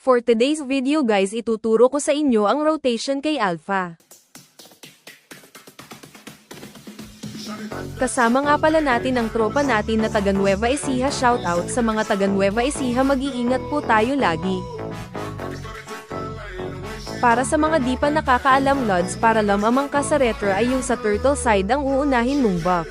For today's video guys, ituturo ko sa inyo ang rotation kay Alpha. Kasama nga pala natin ang tropa natin na taga Nueva Ecija. Shoutout sa mga taga Nueva Ecija, mag-iingat po tayo lagi. Para sa mga di pa nakakaalam lods, para lamang ka sa retro ay yung sa turtle side ang uunahin mong buff.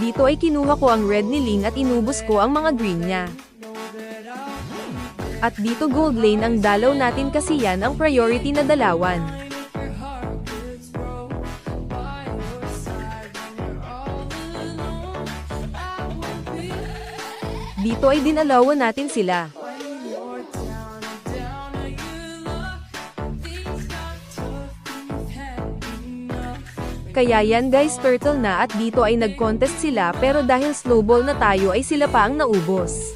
Dito ay kinuha ko ang red ni Ling at inubos ko ang mga green niya. At dito gold lane ang dalaw natin kasi yan ang priority na dalawan. Dito ay dinalawan natin sila. Kaya yan guys, turtle na, at dito ay nag-contest sila pero dahil snowball na tayo ay sila pa ang naubos.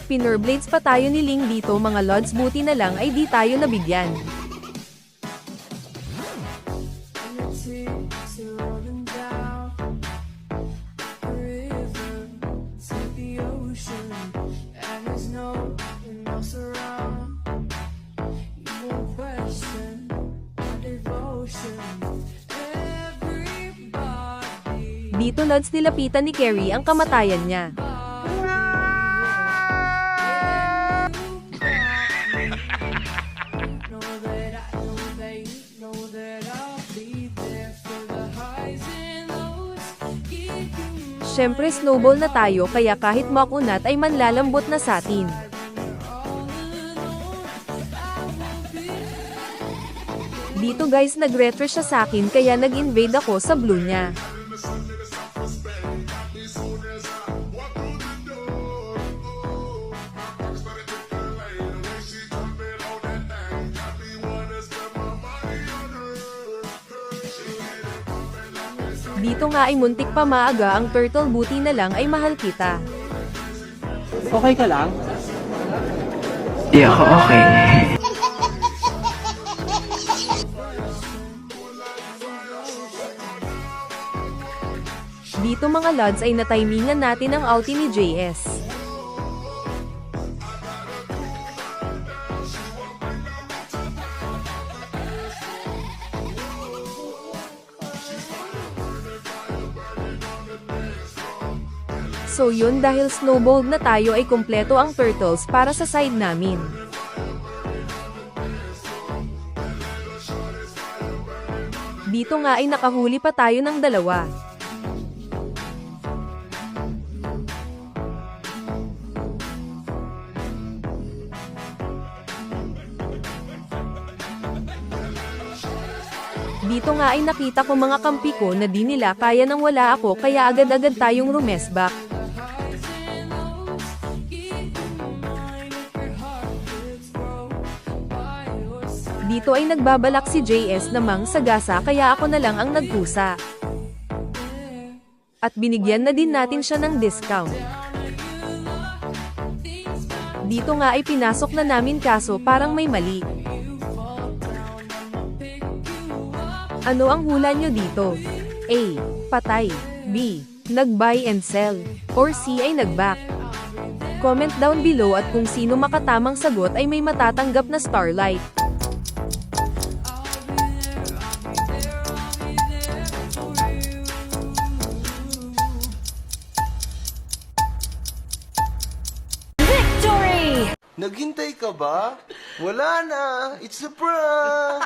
Pinnerblades pa tayo ni Ling dito mga lods, buti na lang ay di tayo nabigyan. Dito lods, nilapitan ni Carrie ang kamatayan niya. Siyempre snowball na tayo kaya kahit makunat ay manlalambot na sa atin. Dito guys, nag-retro siya sa akin kaya nag-invade ako sa blue niya. Dito nga ay muntik pa maaga ang turtle, buti na lang ay mahal kita. Okay ka lang? Di ako okay. Dito mga lods ay natimingan natin ang ulti ni JS. So yun, dahil snowballed na tayo ay kumpleto ang turtles para sa side namin. Dito nga ay nakahuli pa tayo ng dalawa. Dito nga ay nakita ko mga kampi ko na di nila kaya nang wala ako kaya agad-agad tayong rumesback. Dito ay nagbabalak si JS namang sagasa kaya ako na lang ang nagkusa. At binigyan na din natin siya ng discount. Dito nga ay pinasok na namin kaso parang may mali. Ano ang hula nyo dito? A. Patay. B. Nag-buy and sell. Or C ay nag-back. Comment down below at kung sino makatamang sagot ay may matatanggap na starlight. Naghintay ka ba? Wala na. It's a prank.